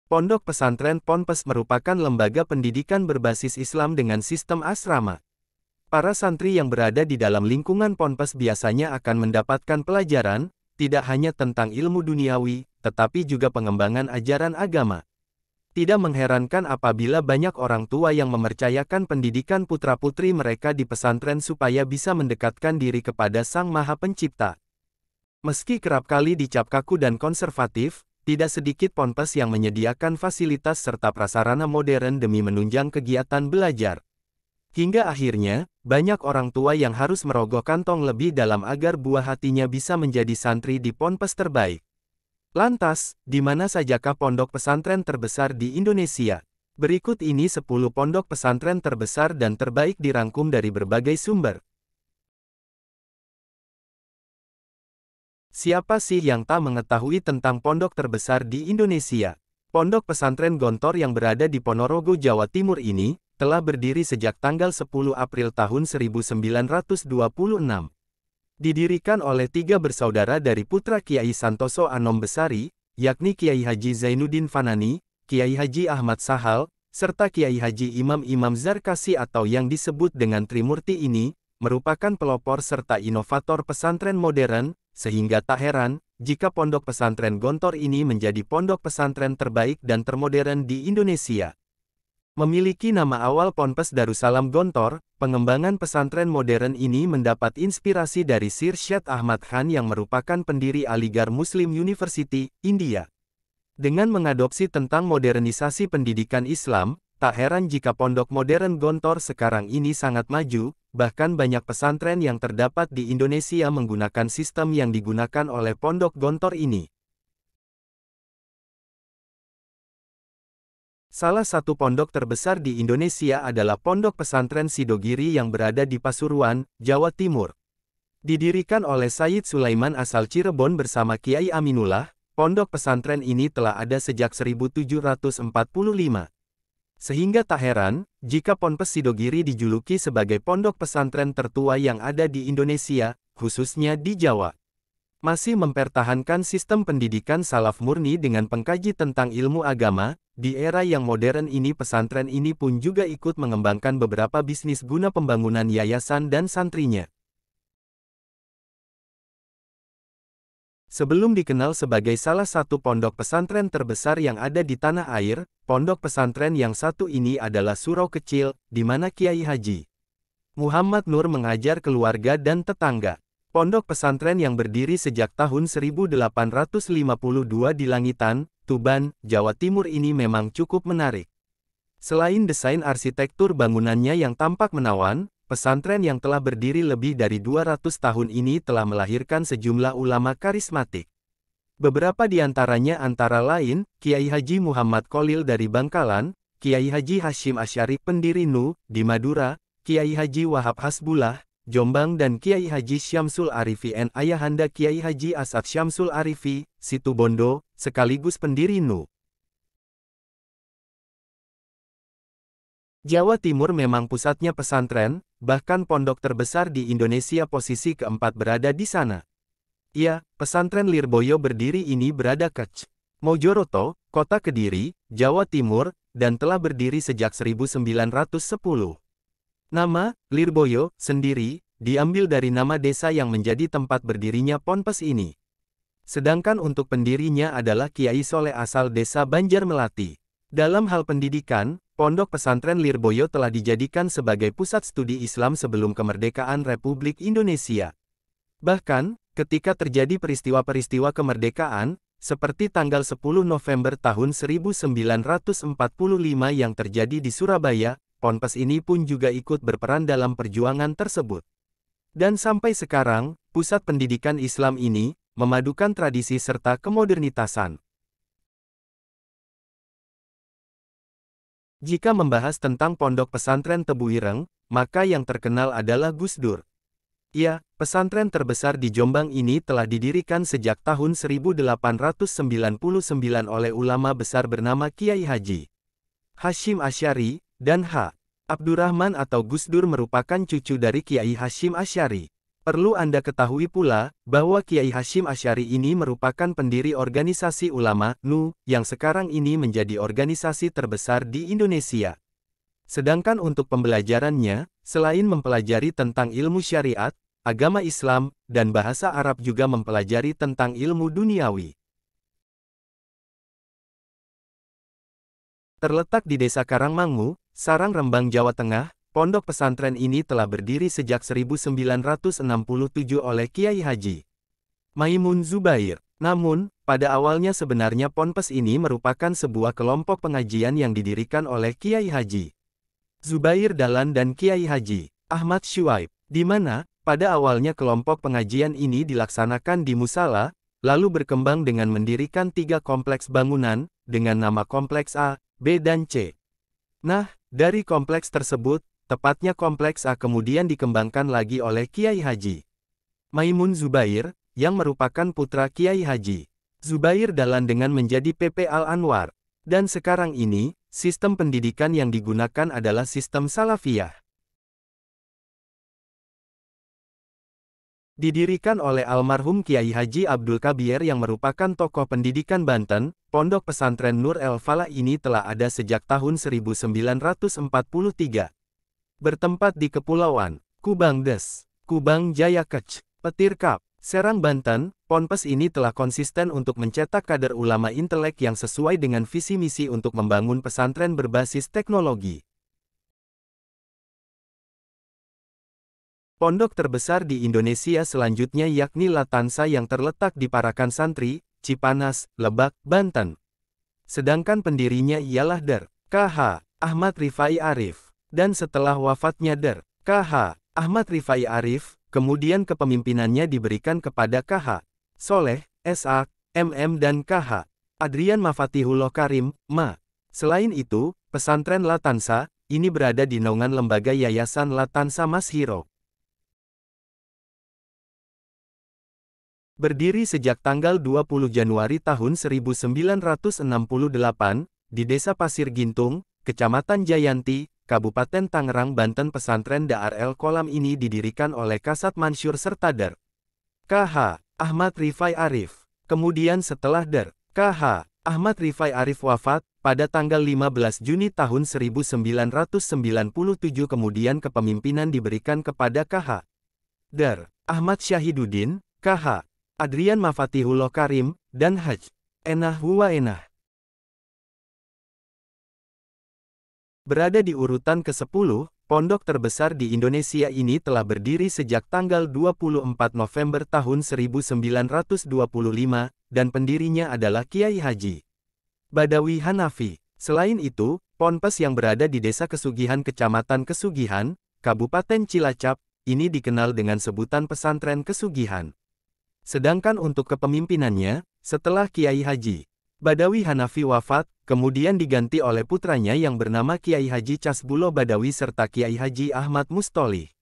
Pondok pesantren Ponpes merupakan lembaga pendidikan berbasis Islam dengan sistem asrama. Para santri yang berada di dalam lingkungan Ponpes biasanya akan mendapatkan pelajaran, tidak hanya tentang ilmu duniawi, tetapi juga pengembangan ajaran agama. Tidak mengherankan apabila banyak orang tua yang mempercayakan pendidikan putra-putri mereka di pesantren supaya bisa mendekatkan diri kepada Sang Maha Pencipta. Meski kerap kali dicap kaku dan konservatif, tidak sedikit ponpes yang menyediakan fasilitas serta prasarana modern demi menunjang kegiatan belajar. Hingga akhirnya, banyak orang tua yang harus merogoh kantong lebih dalam agar buah hatinya bisa menjadi santri di ponpes terbaik. Lantas, di mana sajakah pondok pesantren terbesar di Indonesia? Berikut ini 10 pondok pesantren terbesar dan terbaik dirangkum dari berbagai sumber. Siapa sih yang tak mengetahui tentang pondok terbesar di Indonesia? Pondok pesantren Gontor yang berada di Ponorogo, Jawa Timur ini, telah berdiri sejak tanggal 10 April tahun 1926. Didirikan oleh 3 bersaudara dari putra Kiai Santoso Anom Besari, yakni Kiai Haji Zainuddin Fanani, Kiai Haji Ahmad Sahal, serta Kiai Haji Imam Zarkasi atau yang disebut dengan Trimurti ini, merupakan pelopor serta inovator pesantren modern, sehingga tak heran, jika pondok pesantren Gontor ini menjadi pondok pesantren terbaik dan termodern di Indonesia. Memiliki nama awal Ponpes Darussalam Gontor, pengembangan pesantren modern ini mendapat inspirasi dari Sir Syed Ahmad Khan yang merupakan pendiri Aligarh Muslim University, India. Dengan mengadopsi tentang modernisasi pendidikan Islam, tak heran jika pondok modern Gontor sekarang ini sangat maju, bahkan banyak pesantren yang terdapat di Indonesia menggunakan sistem yang digunakan oleh pondok Gontor ini. Salah satu pondok terbesar di Indonesia adalah Pondok Pesantren Sidogiri yang berada di Pasuruan, Jawa Timur. Didirikan oleh Sayyid Sulaiman asal Cirebon bersama Kiai Aminullah, pondok pesantren ini telah ada sejak 1745. Sehingga tak heran, jika Ponpes Sidogiri dijuluki sebagai pondok pesantren tertua yang ada di Indonesia, khususnya di Jawa. Masih mempertahankan sistem pendidikan salaf murni dengan pengkaji tentang ilmu agama, di era yang modern ini pesantren ini pun juga ikut mengembangkan beberapa bisnis guna pembangunan yayasan dan santrinya. Sebelum dikenal sebagai salah satu pondok pesantren terbesar yang ada di tanah air, pondok pesantren yang satu ini adalah surau kecil, di mana Kiai Haji Muhammad Nur mengajar keluarga dan tetangga. Pondok pesantren yang berdiri sejak tahun 1852 di Langitan, Tuban, Jawa Timur ini memang cukup menarik. Selain desain arsitektur bangunannya yang tampak menawan, pesantren yang telah berdiri lebih dari 200 tahun ini telah melahirkan sejumlah ulama karismatik. Beberapa di antaranya antara lain, Kiai Haji Muhammad Kholil dari Bangkalan, Kiai Haji Hashim Asy'ari pendiri NU, di Madura, Kiai Haji Wahab Hasbullah, Jombang dan Kiai Haji Syamsul Arifi N. Ayahanda Kiai Haji Asad Syamsul Arifi, Situbondo, sekaligus pendiri NU. Jawa Timur memang pusatnya pesantren, bahkan pondok terbesar di Indonesia posisi keempat berada di sana. Ya, pesantren Lirboyo berdiri ini berada Kec, Mojoroto, Kota Kediri, Jawa Timur, dan telah berdiri sejak 1910. Nama, Lirboyo, sendiri, diambil dari nama desa yang menjadi tempat berdirinya ponpes ini. Sedangkan untuk pendirinya adalah Kiai Soleh asal desa Banjarmelati. Dalam hal pendidikan, Pondok Pesantren Lirboyo telah dijadikan sebagai pusat studi Islam sebelum kemerdekaan Republik Indonesia. Bahkan, ketika terjadi peristiwa-peristiwa kemerdekaan, seperti tanggal 10 November tahun 1945 yang terjadi di Surabaya, ponpes ini pun juga ikut berperan dalam perjuangan tersebut. Dan sampai sekarang, pusat pendidikan Islam ini, memadukan tradisi serta kemodernitasan. Jika membahas tentang Pondok Pesantren Tebu Ireng, maka yang terkenal adalah Gus Dur. Ya, pesantren terbesar di Jombang ini telah didirikan sejak tahun 1899 oleh ulama besar bernama Kiai Haji Hashim Asy'ari dan H. Abdurrahman atau Gus Dur merupakan cucu dari Kiai Hashim Asy'ari. Perlu Anda ketahui pula, bahwa Kiai Hasyim Asy'ari ini merupakan pendiri organisasi ulama, NU, yang sekarang ini menjadi organisasi terbesar di Indonesia. Sedangkan untuk pembelajarannya, selain mempelajari tentang ilmu syariat, agama Islam, dan bahasa Arab juga mempelajari tentang ilmu duniawi. Terletak di Desa Karangmangu, Sarang Rembang, Jawa Tengah, pondok pesantren ini telah berdiri sejak 1967 oleh Kiai Haji Maimun Zubair. Namun, pada awalnya sebenarnya ponpes ini merupakan sebuah kelompok pengajian yang didirikan oleh Kiai Haji Zubair Dahlan dan Kiai Haji Ahmad Syuaib, di mana, pada awalnya kelompok pengajian ini dilaksanakan di musala, lalu berkembang dengan mendirikan 3 kompleks bangunan, dengan nama kompleks A, B dan C. Nah, dari kompleks tersebut, tepatnya kompleks A kemudian dikembangkan lagi oleh Kiai Haji Maimun Zubair, yang merupakan putra Kiai Haji Zubair Dahlan dengan menjadi PP Al-Anwar. Dan sekarang ini, sistem pendidikan yang digunakan adalah sistem Salafiyah. Didirikan oleh almarhum Kiai Haji Abdul Kabir yang merupakan tokoh pendidikan Banten, pondok pesantren Nur El Falah ini telah ada sejak tahun 1943. Bertempat di Kepulauan Kubang Des, Kubang Jaya Kec, Petir Kap, Serang Banten, ponpes ini telah konsisten untuk mencetak kader ulama intelek yang sesuai dengan visi misi untuk membangun pesantren berbasis teknologi. Pondok terbesar di Indonesia selanjutnya yakni Latansa yang terletak di Parakan Santri, Cipanas, Lebak, Banten. Sedangkan pendirinya ialah Der. K.H. Ahmad Rifai Arif. Dan setelah wafatnya Der. K.H. Ahmad Rifai Arif, kemudian kepemimpinannya diberikan kepada K.H. Soleh, S.A., M.M. dan K.H. Adrian Mafatihullah Karim, Ma. Selain itu, pesantren Latansa, ini berada di naungan lembaga Yayasan Latansa Mas Hiro. Berdiri sejak tanggal 20 Januari tahun 1968, di Desa Pasir Gintung, Kecamatan Jayanti, Kabupaten Tangerang, Banten. Pesantren Daar El Kolam ini didirikan oleh Kasat Mansur serta Der. K.H. Ahmad Rifai Arif. Kemudian setelah Der. K.H. Ahmad Rifai Arif wafat, pada tanggal 15 Juni tahun 1997 kemudian kepemimpinan diberikan kepada K.H. Der. Ahmad Syahiduddin, K.H. Adrian Mafatihullah Karim, dan Haj. Enah Huwa Enah. Berada di urutan ke-10, pondok terbesar di Indonesia ini telah berdiri sejak tanggal 24 November tahun 1925, dan pendirinya adalah Kiai Haji Badawi Hanafi. Selain itu, ponpes yang berada di Desa Kesugihan Kecamatan Kesugihan, Kabupaten Cilacap, ini dikenal dengan sebutan pesantren Kesugihan. Sedangkan untuk kepemimpinannya, setelah Kiai Haji Badawi Hanafi wafat, kemudian diganti oleh putranya yang bernama Kiai Haji Casbulo Badawi serta Kiai Haji Ahmad Mustolih.